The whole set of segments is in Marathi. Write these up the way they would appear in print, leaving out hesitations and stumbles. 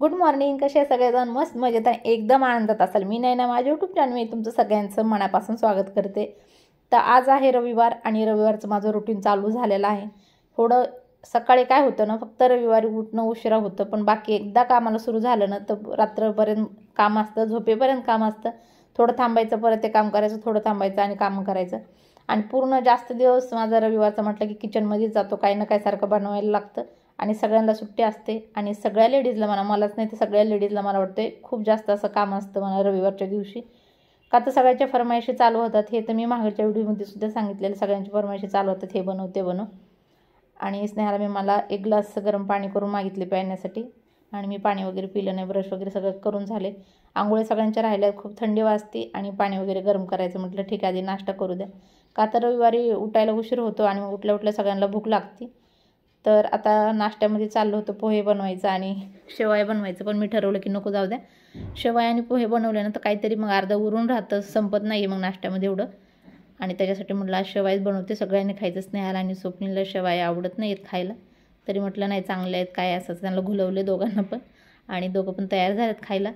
Good morning. कसे आहे सगळेजण? मस्त मजेत आणि एकदम आनंदात असाल. मी नैना, माझ्या यूट्यूब चॅनल मी तुमचं सगळ्यांचं मनापासून स्वागत करते. तर आज आहे रविवार आणि रविवारचं माझं रुटीन चालू झालेलं आहे. थोडं सकाळी काय होतं ना, फक्त रविवारी उठणं उशिरा होतं, पण बाकी एकदा कामाला सुरू झालं ना तर रात्रपर्यंत काम असतं, झोपेपर्यंत काम असतं. थोडं थांबायचं, परत ते काम करायचं, थोडं थांबायचं आणि कामं करायचं. आणि पूर्ण जास्त दिवस माझा रविवारचा म्हटलं की किचनमध्येच जातो. काही ना काही सारखं बनवायला लागतं आणि सगळ्यांना सुट्टी असते. आणि सगळ्या लेडीजला मलाच नाही तर सगळ्या लेडीजला मला वाटते खूप जास्त असं काम असतं मला रविवारच्या दिवशी. का तर सगळ्यांच्या फरमाईशी चालू होतात. हे तर मी मागच्या व्हिडिओमध्ये सुद्धा सांगितलेलं, सगळ्यांची फरमाईशी चालू होतात, हे बनव ते बनव. आणि स्नेहाला मला एक ग्लास गरम पाणी करून मागितले प्यायण्यासाठी आणि मी पाणी वगैरे पिलं नाही. ब्रश वगैरे सगळं करून झाले. आंघोळी सगळ्यांच्या राहिल्या. खूप थंडी वाजते आणि पाणी वगैरे गरम करायचं म्हटलं ठीक आहे, आधी नाश्ता करू द्या. का तर रविवारी उठायला उशीर होतो आणि मग उठल्या उठल्या सगळ्यांना भूक लागते. तर आता नाश्त्यामध्ये चाललं होतं पोहे बनवायचं आणि शेवया बनवायचं, पण मी ठरवलं की नको, जाऊ द्या. शेवया आणि पोहे बनवले ना तर काहीतरी मग अर्धा उरून राहतं, संपत नाही आहे मग नाश्त्यामध्ये एवढं. आणि त्याच्यासाठी म्हटलं आज शेवयाच बनवते. सगळ्यांनी खायचं, स्नेहाला आणि स्वप्नीलला शेवया आवडत नाही आहेत खायला. तरी म्हटलं नाही, चांगले आहेत काय असं त्यांना घुलवले दोघांना पण. आणि दोघं पण तयार झालेत खायला.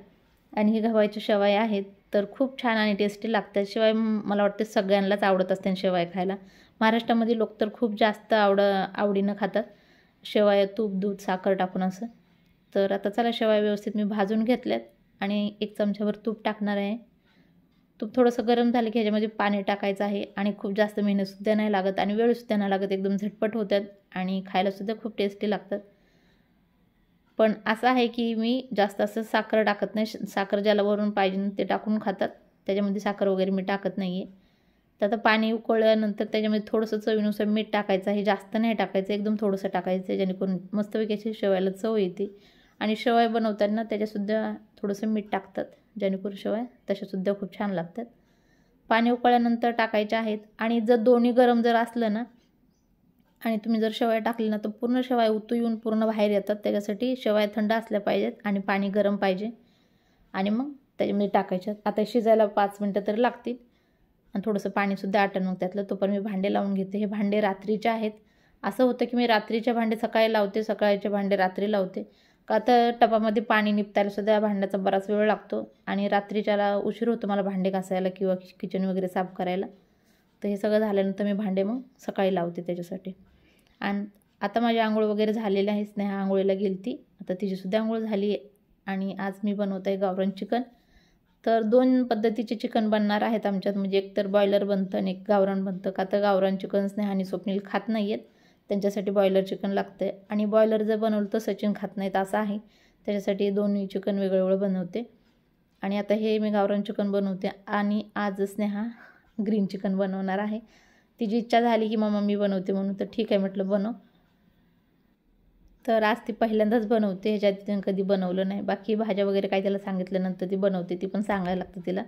आणि हे गव्हाच्या शेवया आहेत तर खूप छान आणि टेस्टी लागतात. शिवाय मला वाटते सगळ्यांनाच आवडत असते शेवया खायला. महाराष्ट्रामध्ये लोक तर खूप जास्त आवडीनं खातात शेवया, तूप दूध साखर टाकून असं. तर आता चला, शेवया व्यवस्थित मी भाजून घेतल्यात आणि एक चमच्यावर तूप टाकणार आहे. तूप थोडंसं गरम झालं की ह्याच्यामध्ये पाणी टाकायचं आहे आणि खूप जास्त मेहनतसुद्धा नाही लागत आणि वेळसुद्धा नाही लागत. एकदम झटपट होतात आणि खायलासुद्धा खूप टेस्टी लागतात. पण असं आहे की मी जास्त असं साखर टाकत नाही. साखर ज्याला वरून पाहिजे ते टाकून खातात, त्याच्यामध्ये साखर वगैरे मी टाकत नाही आहे. तर आता पाणी उकळल्यानंतर त्याच्यामध्ये थोडंसं चवीनुसार मीठ टाकायचं आहे. जास्त नाही टाकायचं, एकदम थोडंसं टाकायचं आहे, जेणेकरून मस्तपैकी अशी शेवयाला चव येते. आणि शेवया बनवताना त्याच्यासुद्धा थोडंसं मीठ टाकतात, जेणेकरून शेवया तशासुद्धा खूप छान लागतात. पाणी उकळल्यानंतर टाकायचे आहेत. आणि जर दोन्ही गरम जर असलं ना आणि तुम्ही जर शेवया टाकली ना तर पूर्ण शेवया उतू येऊन पूर्ण बाहेर येतात. त्याच्यासाठी शेवया थंड असल्या पाहिजेत आणि पाणी गरम पाहिजे आणि मग त्याच्यामध्ये टाकायच्यात. आता शिजायला 5 मिनटं तरी लागतील आणि थोडंसं पाणीसुद्धा आटण मग त्यातलं. तो पण मी भांडे लावून घेते. हे भांडे रात्रीचे आहेत. असं होतं की मी रात्रीचे भांडे सकाळी लावते, सकाळचे भांडे रात्री लावते. का तर टपामध्ये पाणी निपटायलासुद्धा भांड्याचा बराच वेळ लागतो आणि रात्रीच्याला उशीर होतो मला भांडे घासायला किंवा किचन वगैरे साफ करायला. तर हे सगळं झाल्यानंतर मी भांडे मग सकाळी लावते त्याच्यासाठी. आणि आता माझी आंघोळ वगैरे झालेली आहे. स्नेहा आंघोळीला गेली ती, आता तिचीसुद्धा आंघोळ झाली आहे. आणि आज मी बनवत आहे गावरान चिकन. तर 2 पद्धतीचे चिकन बनणार आहेत आमच्यात, म्हणजे एक तर बॉयलर बनतं आणि एक गावरान बनतं. का तर गावरान चिकन स्नेहा आणि स्वप्नील खात नाही आहेत, त्यांच्यासाठी बॉयलर चिकन लागतं आहे. आणि बॉयलर जर बनवलं तर सचिन खात नाहीत असं आहे, त्याच्यासाठी दोन्ही चिकन वेगळं वेगळं बनवते. आणि आता हे मी गावरान चिकन बनवते आणि आज स्नेहा ग्रीन चिकन बनवणार आहे. तिची इच्छा झाली की मम्मा मी बनवते म्हणून, तर ठीक आहे म्हटलं बनव. तर आज ती पहिल्यांदाच बनवते, ह्याच्यात तिने कधी बनवलं नाही. बाकी भाज्या वगैरे काय त्याला सांगितल्यानंतर ती बनवते, ती पण सांगायला लागतं तिला.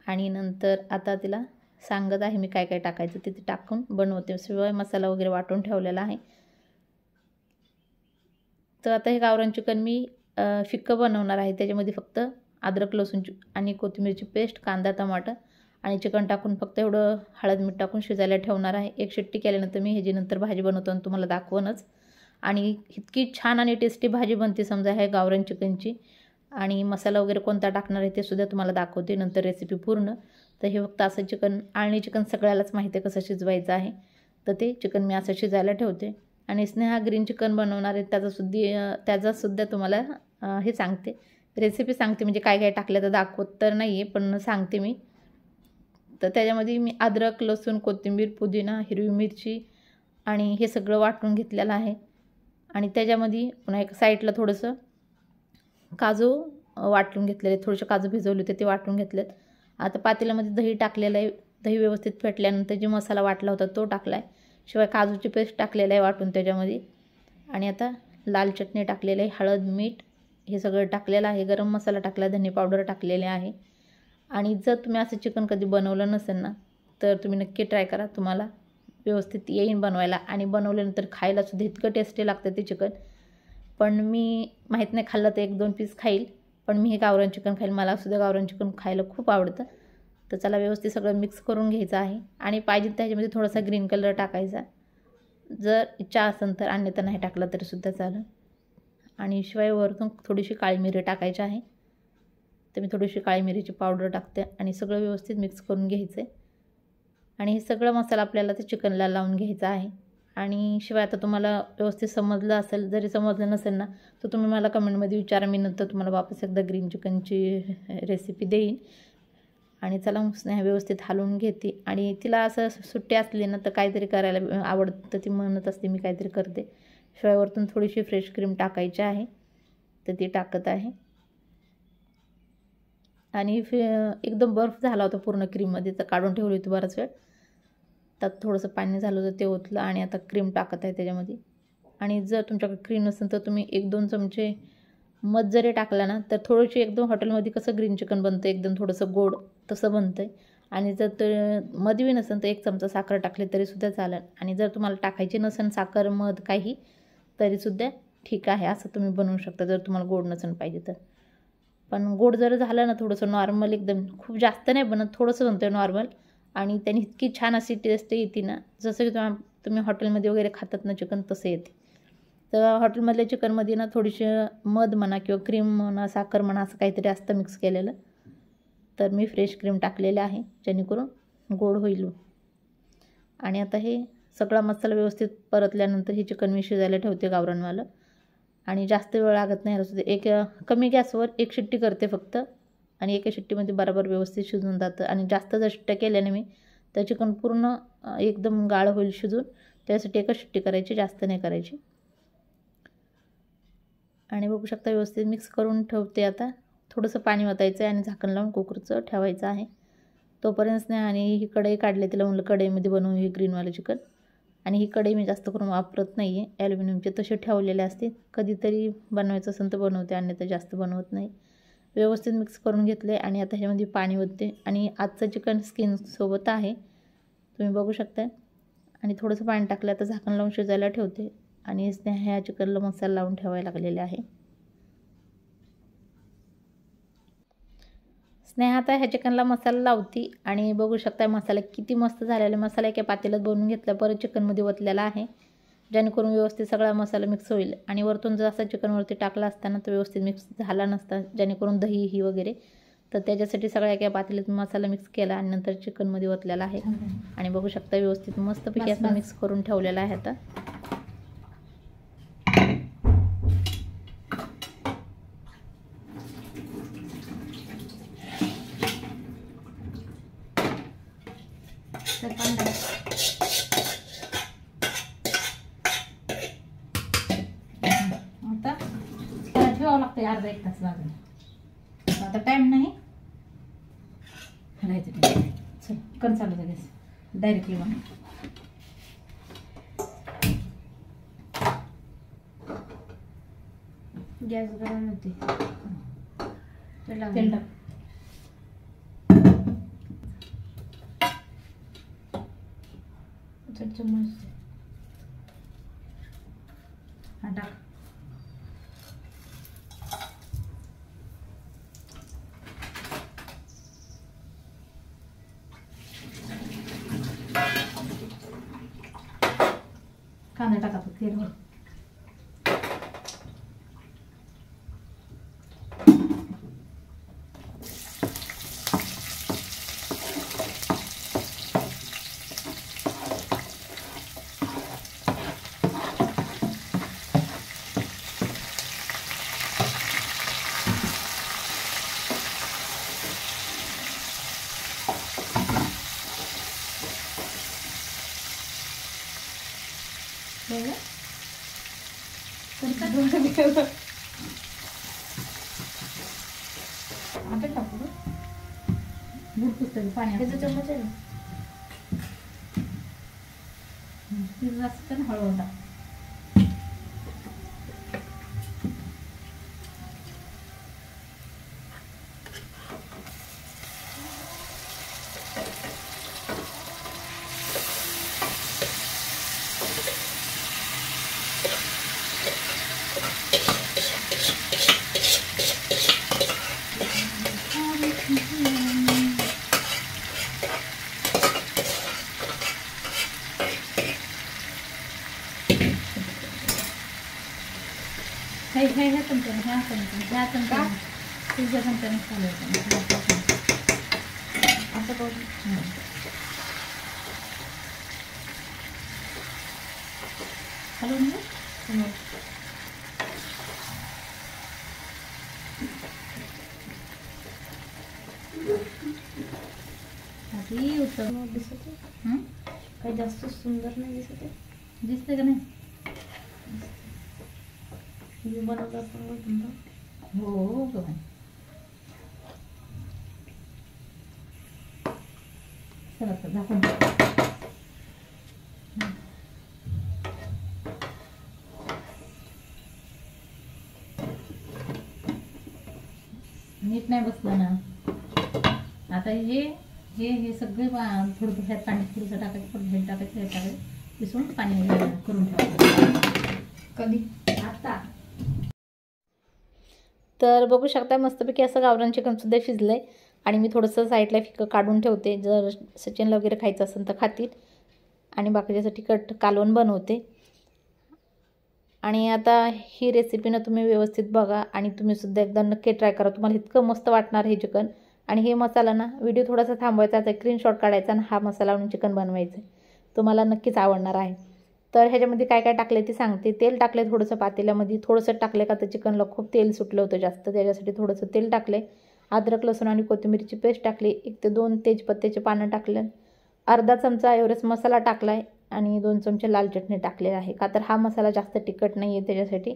आणि नंतर आता तिला सांगत आहे मी काय काय टाकायचं ते टाकून बनवते. शिवाय मसाला वगैरे वाटून ठेवलेला आहे. तर आता हे गावरान चिकन मी फिक्कं बनवणार आहे. त्याच्यामध्ये फक्त अद्रक लसूण आणि कोथिंबीरची पेस्ट, कांदा टमाटर आणि चिकन टाकून फक्त एवढं हळद मीठ टाकून शिजायला ठेवणार आहे. एक शिट्टी केल्यानंतर मी ह्याची नंतर भाजी बनवतो आणि तुम्हाला दाखवणच. आणि इतकी छान आणि टेस्टी भाजी बनते समजा हे गावरान चिकनची. आणि मसाला वगैरे कोणता टाकणार आहे ते सुद्धा तुम्हाला दाखवते नंतर रेसिपी पूर्ण. तर हे फक्त असं चिकन, आळणी चिकन सगळ्यालाच माहिती आहे कसं शिजवायचं आहे. तर ते चिकन मी असं शिजायला ठेवते. आणि स्नेहा ग्रीन चिकन बनवणार आहे, त्याचासुद्धा तुम्हाला हे सांगते, रेसिपी सांगते. म्हणजे काय काय टाकलं तर दाखवत तर नाही आहे, पण सांगते मी. तर त्याच्यामध्ये मी अद्रक लसूण कोथिंबीर पुदिना हिरवी मिरची आणि हे सगळं वाटून घेतलेलं आहे. आणि त्याच्यामध्ये पुन्हा एक साईडला थोडंसं काजू वाटून घेतलेले, थोडेसे काजू भिजवले होते ते वाटून घेतलेत. आता पातेल्यामध्ये दही टाकलेलं आहे. दही व्यवस्थित फेटल्यानंतर जे मसाला वाटला होता तो टाकला आहे. शिवाय काजूची पेस्ट टाकलेलं आहे वाटून त्याच्यामध्ये. आणि आता लाल चटणी टाकलेली आहे, हळद मीठ हे सगळं टाकलेलं आहे. गरम मसाला टाकला, धने पावडर टाकलेले आहे. आणि जर तुम्ही असं चिकन कधी बनवलं नसेल ना तर तुम्ही नक्की ट्राय करा, तुम्हाला व्यवस्थित येईन बनवायला. आणि बनवल्यानंतर खायलासुद्धा इतकं टेस्टी लागतं ते चिकन. पण मी माहीत नाही खाल्लं तर 1-2 पीस खाईल, पण मी हे गावरान चिकन खाईल. मलासुद्धा गावरान चिकन खायला खूप आवडतं. तर चला व्यवस्थित सगळं मिक्स करून घ्यायचं आहे. आणि पाहिजे त्याच्यामध्ये थोडासा ग्रीन कलर टाकायचा, जर इच्छा असेल तर, अन्यथा नाही टाकला तरीसुद्धा चालेल. आणि शिवाय वरतून थोडीशी काळी मिरी टाकायची आहे. तर मी थोडीशी काळी मिरीची पावडर टाकते आणि सगळं व्यवस्थित मिक्स करून घ्यायचं आहे. आणि हे सगळं मसाला आपल्याला ते चिकनला लावून घ्यायचा आहे. आणि शिवाय आता तुम्हाला व्यवस्थित समजलं असेल, जरी समजलं नसेल ना तर तुम्ही मला कमेंटमध्ये विचारा, मी नंतर तुम्हाला वापस एकदा ग्रीन चिकनची रेसिपी देईन. आणि चला मग स्नेहा व्यवस्थित हलवून घेते. आणि तिला असं सुट्टी असली ना तर काहीतरी करायला आवडतं, ती म्हणत असते मी काहीतरी करते. शिवाय वरतून थोडीशी फ्रेश क्रीम टाकायची आहे, तर ती टाकत आहे. आणि एकदम बर्फ झाला होता पूर्ण क्रीममध्ये, तर काढून ठेवली होती बराच वेळ. त्यात थोडंसं पाणी झालं होतं ते ओतलं आणि आता क्रीम टाकत आहे त्याच्यामध्ये. आणि जर तुमच्याकडे क्रीम नसेल तर तुम्ही 1-2 चमचे मध जरी टाकला ना तर थोडीशी एकदम हॉटेलमध्ये कसं ग्रीन चिकन बनतं एकदम थोडंसं गोड, तसं बनतं आहे. आणि जर तर मध बी नसेल तर 1 चमचा साखर टाकली तरीसुद्धा चालेल. आणि जर तुम्हाला टाकायची नसेल साखर मध काही तरीसुद्धा ठीक आहे, असं तुम्ही बनवू शकता जर तुम्हाला गोड नसेल पाहिजे तर. पण गोड जर झालं ना थोडंसं नॉर्मल, एकदम खूप जास्त नाही बनत, थोडंसं बनतं नॉर्मल. आणि त्याने इतकी छान अशी टेस्ट येते ना, जसं की तुम्ही हॉटेलमध्ये वगैरे खातात ना चिकन तसं येते. तर हॉटेलमधल्या चिकनमध्ये ना थोडीशी मध म्हणा किंवा क्रीम म्हणा, साखर म्हणा, असं काहीतरी असतं मिक्स केलेलं. तर मी फ्रेश क्रीम टाकलेलं आहे जेणेकरून गोड होईल. आणि आता हे सगळा मसाला व्यवस्थित परतल्यानंतर हे चिकन मी शिजायला ठेवते गावरानवालं. आणि जास्त वेळ लागत नाही, असं कमी गॅसवर 1 शिट्टी करते फक्त. आणि एका शिट्टीमध्ये बरोबर व्यवस्थित शिजून जातं. आणि जास्त जर शिट्ट्या केल्याने मी तर चिकन पूर्ण एकदम गाळ होईल शिजून, त्यासाठी 1च शिट्टी करायची, जास्त नाही करायची. आणि बघू शकता व्यवस्थित मिक्स करून ठेवते. आता थोडंसं पाणी ओतायचं आहे आणि झाकण लावून कुकरचं ठेवायचं आहे. तोपर्यंत नाही. आणि ही कढई काढली, तिला म्हणलं कढईमध्ये बनवून ही ग्रीनवालं चिकन. आणि ही कढई मी जास्त करून वापरत नाही आहे, ॲल्युमिनियमचे तसे ठेवलेले असते. कधीतरी बनवायचं असेल तर बनवते, अन्यथा जास्त बनवत नाही. व्यवस्थित मिक्स करून घेतले आणि आता ह्याच्यामध्ये पाणी ओतते. आणि आजचं चिकन स्किनसोबत आहे, तुम्ही बघू शकता. आणि थोडंसं पाणी टाकलं, आता झाकण लावून शिजायला ठेवते. आणि ह्या चिकनला मसाला लावून ठेवायला लागलेले आहे. स्नेहा आता ह्या चिकनला मसाला लावती. आणि बघू शकता मसाला किती मस्त झालेला. मसाला एका पातेल्यात बनवून घेतला, परत चिकनमध्ये ओतलेला आहे, जेणेकरून व्यवस्थित सगळा मसाला मिक्स होईल. आणि वरतून जर असा चिकनवरती टाकला असताना तर व्यवस्थित मिक्स झाला नसता, जेणेकरून दही ही वगैरे. तर त्याच्यासाठी सगळ्या एका पातेल्यात मसाला मिक्स केला आणि नंतर चिकनमध्ये ओतलेला आहे. आणि बघू शकता व्यवस्थित मस्तपैकी असं मिक्स करून ठेवलेला आहे. आता ठेवावं लागतं 1/2-1 तास लागेल. आता टाईम नाही हलायचं. चल कर चालू गॅस डायरेक्टली बनव. गॅस गरम होते, तेल टाक. चम्मच हा टाक. कांदा टाका तेलवर. आता टाकू बुडकुस तरी पाण्याचं चम्मच आहे ना, जास्त हळवं टाक. ह्या चमच्याने ह्या चमचा तुझ्या चमच्याने चालवायचं असं करून हलवून घे. आधी उत्तम दिसत काही जास्त सुंदर नाही दिसत आहे. दिसते का नाही बनवता तुमचा हो बघा चला तर दाखवून नीट नाही बसलं ना. आता हे हे हे सगळे थोडं ह्यात पाणी थोडंसं टाकायचं थोडं ह्यात टाकायचं ह्यात टाकायचं पिसून पाणी करून ठेवायचं. कधी आता तर बघू शकता मस्तपैकी असं गावरान चिकनसुद्धा शिजलं आहे. आणि मी थोडंसं साईडला फिकं काढून ठेवते, जर सचिनला वगैरे खायचं असेल तर खातील. आणि बाकीच्याचं तिखट कालवण बनवते. आणि आता ही रेसिपीनं तुम्ही व्यवस्थित बघा आणि तुम्हीसुद्धा एकदा नक्की ट्राय करा. तुम्हाला इतकं मस्त वाटणार हे चिकन. आणि हे मसाला ना व्हिडिओ थोडासा थांबवायचा, स्क्रीनशॉट काढायचा आणि हा मसाला आणून चिकन बनवायचं. तुम्हाला नक्कीच आवडणार आहे. तर ह्याच्यामध्ये काय काय टाकले ते सांगते. तेल टाकले थोडंसं पातेल्यामध्ये, थोडंसं टाकले का तर चिकनला खूप तेल सुटलं होतं जास्त, त्याच्यासाठी थोडंसं तेल टाकले. अद्रक लसूण आणि कोथिंबीरची पेस्ट टाकली. 1 ते 2 तेजपत्त्याचे पानं टाकले. अर्धा चमचा एव्हरेस्ट मसाला टाकला आहे आणि 2 चमचे लाल चटणी टाकलेली आहे, का तर हा मसाला जास्त तिखट नाही आहे त्याच्यासाठी.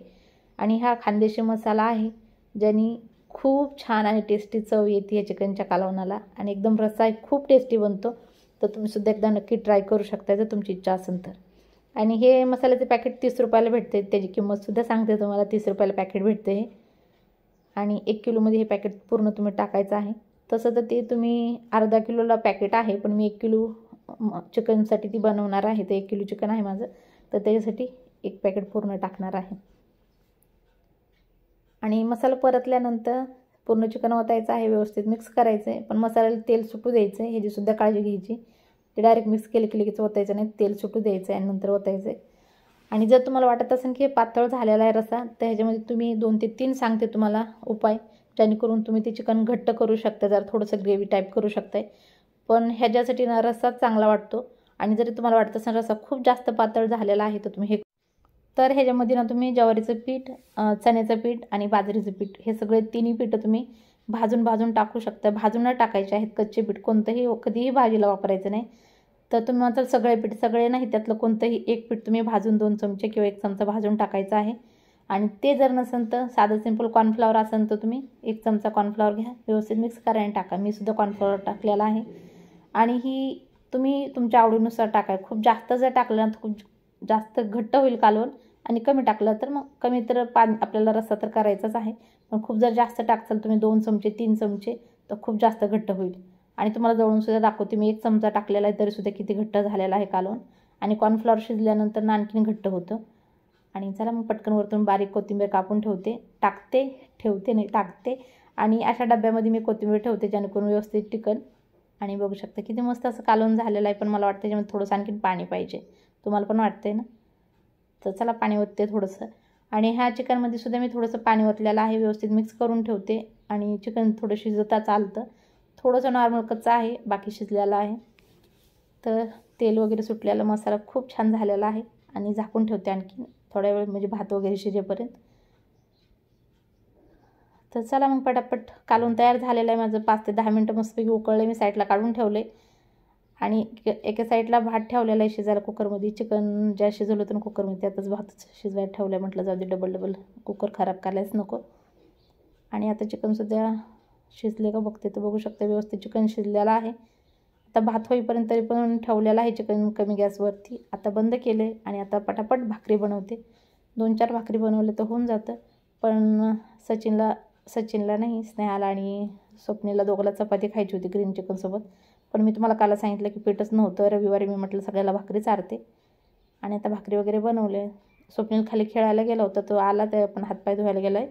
आणि हा खानदेशी मसाला आहे ज्याने खूप छान आणि टेस्टी चव येते या चिकनच्या कालवणाला. आणि एकदम रस्सा खूप टेस्टी बनतो. तर तुम्हीसुद्धा एकदा नक्की ट्राय करू शकता जर तुमची इच्छा असेल तर. आणि हे मसाल्याचे पॅकेट 30 रुपयाला भेटते. त्याची किंमतसुद्धा सांगते तुम्हाला, 30 रुपयाला पॅकेट भेटते हे. आणि 1 किलोमध्ये हे पॅकेट पूर्ण तुम्ही टाकायचं आहे. तसं तर ते तुम्ही अर्धा किलोला पॅकेट आहे, पण मी 1 किलो चिकनसाठी ती बनवणार आहे. तर 1 किलो चिकन आहे माझं, तर त्याच्यासाठी 1 पॅकेट पूर्ण टाकणार आहे. आणि मसाला परतल्यानंतर पूर्ण चिकन ओतायचं आहे, व्यवस्थित मिक्स करायचं आहे. पण मसाल्याला तेल सुटू द्यायचं आहे, ह्याचीसुद्धा काळजी घ्यायची. ते डायरेक्ट मिक्स केलं की लगेच ओतायचं नाही, तेल सुटू द्यायचं आहे आणि नंतर ओतायचं आहे. आणि जर तुम्हाला वाटत असेल की हे पातळ झालेला आहे रस्सा, तर ह्याच्यामध्ये तुम्ही 2 ते 3 सांगते तुम्हाला उपाय, जेणेकरून तुम्ही ते चिकन घट्ट करू शकता, जर थोडंसं ग्रेव्ही टाईप करू शकताय. पण ह्याच्यासाठी ना रस्साच चांगला वाटतो. आणि जरी तुम्हाला वाटत असेल रस्सा खूप जास्त पातळ झालेला आहे, तर तुम्ही हे तर ह्याच्यामध्ये ना तुम्ही ज्वारीचं पीठ, चण्याचं पीठ आणि बाजरीचं पीठ हे सगळे तिन्ही पीठं तुम्ही भाजून टाकू शकता. भाजून न टाकायचे आहेत कच्चे पीठ, कोणतंही कधीही भाजीला वापरायचं नाही. तर तुम्ही मात्र सगळे पीठ, सगळे नाही त्यातलं कोणतंही एक पीठ तुम्ही भाजून 2 चमचे किंवा 1 चमचा भाजून टाकायचं आहे. आणि ते जर नसेल तर साधं सिंपल कॉर्नफ्लॉवर असेल तर तुम्ही 1 चमचा कॉर्नफ्लॉवर घ्या, व्यवस्थित मिक्स करा आणि टाका. मी सुद्धा कॉर्नफ्लॉवर टाकलेला आहे. आणि ही तुम्ही तुमच्या आवडीनुसार टाका. खूप जास्त जर टाकलं ना तर खूप जास्त घट्ट होईल कालवण, आणि कमी टाकलं तर मग कमी, तर पाणी आपल्याला रस्सा तर करायचाच आहे. पण खूप जर जास्त टाकसाल तुम्ही 2 चमचे 3 चमचे तर खूप जास्त घट्ट होईल. आणि तुम्हाला जवळूनसुद्धा दाखवते मी, 1 चमचा टाकलेला आहे तरीसुद्धा किती घट्ट झालेला आहे कालवण. आणि कॉर्नफ्लॉवर शिजल्यानंतर ना आणखीन घट्ट होतं. आणि चला मग पटकन वरतून बारीक कोथिंबीर कापून टाकते. आणि अशा डब्यामध्ये मी कोथिंबीर ठेवते जेणेकरून व्यवस्थित टिकल. आणि बघू शकता किती मस्त असं कालवण झालेलं आहे. पण मला वाटतं त्याच्यामध्ये थोडंसं आणखीन पाणी पाहिजे. तुम्हाला पण वाटतंय ना? तर चला पाणी ओतते थोडंसं. आणि ह्या चिकनमध्ये सुद्धा मी थोडंसं पाणी ओतलेलं आहे, व्यवस्थित मिक्स करून ठेवते. आणि चिकन थोडं शिजता चालतं, थोडंसं नॉर्मल कच्चं आहे, बाकी शिजलेलं आहे. तर तेल वगैरे सुटलेला मसाला खूप छान झालेला आहे. आणि झाकून ठेवते आणखी थोड्या वेळ, म्हणजे भात वगैरे शिजेपर्यंत. तर चला मग पटापट कालवण तयार झालेलं आहे माझं. 5 ते 10 मिनटं मस्तपैकी उकळले, मी साईडला काढून ठेवले. आणि एका साईडला भात ठेवलेला आहे शिजायला कुकरमध्ये. चिकन ज्या शिजवलं होतं ना कुकरमध्ये, त्यातच भात शिजवायला ठेवलं आहे. म्हटलं जाऊ दे, डबल कुकर खराब करायलाच नको. आणि आता चिकनसुद्धा शिजले का बघते, तर बघू शकता व्यवस्थित चिकन शिजलेलं आहे. आता भात होईपर्यंत तरी पण ठेवलेलं आहे चिकन कमी गॅसवरती. आता बंद केले आणि आता पटापट भाकरी बनवते. 2-4 भाकरी बनवले तर होऊन जातं. पण सचिनला नाही, स्नेहाला आणि स्वप्नीला दोघांना चपाती खायची होती ग्रीन चिकनसोबत. पण मी तुम्हाला काल सांगितलं की पीठच नव्हतं. रविवारी मी म्हटलं सगळ्याला भाकरी चारते. आणि आता भाकरी वगैरे बनवले. स्वप्नील खाली खेळायला गेला होता, तो आला ते पण हातपाय धुवायला गेला आहे.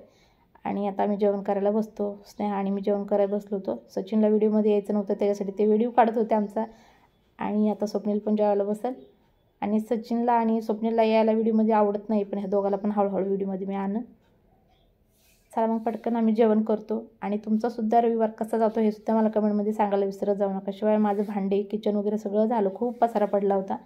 आणि आता आम्ही जेवण करायला बसतो. स्नेहा आणि मी जेवण करायला बसलो होतो. सचिनला व्हिडिओमध्ये यायचं नव्हतं, त्याच्यासाठी ते व्हिडिओ काढत होते आमचा. आणि आता स्वप्नील पण जेवायला बसेल. आणि सचिनला आणि स्वप्नीलला यायला व्हिडिओमध्ये आवडत नाही, पण ह्या दोघाला पण हळूहळू व्हिडिओमध्ये मी आणन. चला मग पटकन आम्ही जेवण करतो आणि तुमचा सुद्धा रविवार कसा जातो हे सुद्धा मला कमेंटमध्ये सांगायला विसरत जाऊ नका. शिवाय माझं भांडे किचन वगैरे सगळं झालं, खूप पसारा पडला होता.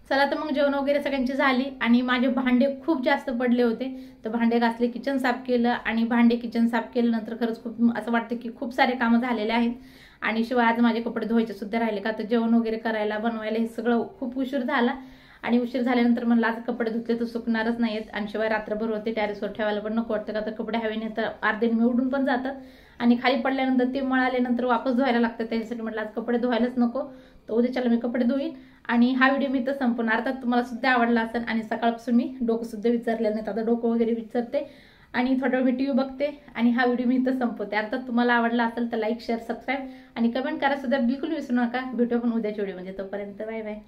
चला तर मग जेवण वगैरे सगळ्यांची झाली आणि माझे भांडे खूप जास्त पडले होते, तर भांडे घासले, किचन साफ केलं आणि भांडे किचन साफ केल्यानंतर खरंच खूप असं वाटतं की खूप सारे कामं झालेले आहेत. आणि शिवाय आज माझे कपडे धुवायचे सुद्धा राहिले, का तर जेवण वगैरे करायला बनवायला हे सगळं खूप उशीर झाला आणि उशीर झाल्यानंतर म्हणलं आज कपडे धुतले तर सुकणारच नाहीत आणि शिवाय रात्रभर होते टेरेसवर ठेवायला पण नको वाटतं, का तर कपडे हवेने तर अर्धे निमे उडून पण जातात आणि खाली पडल्यानंतर ते मळाल्यानंतर वापस धुवायला लागतं. त्याच्यासाठी म्हटलं आज कपडे धुवायलाच नको, तर उद्याच्याला मी कपडे धुईन. आणि हा व्हिडिओ मी तर संपवणार, अर्थात तुम्हाला सुद्धा आवडला असेल आणि सकाळपासून मी डोकं सुद्धा विचारलेलं नाही, आता डोकं वगैरे विचारते आणि थोडा मी टीव्ही बघते आणि हा व्हिडिओ मी इथं संपवते. अर्थात तुम्हाला आवडला असेल तर लाईक, शेअर, सबस्क्राईब आणि कमेंट करा सुद्धा बिलकुल विसरू नका. भेटू पण उद्याच्या व्हिडिओमध्ये, तोपर्यंत बाय बाय.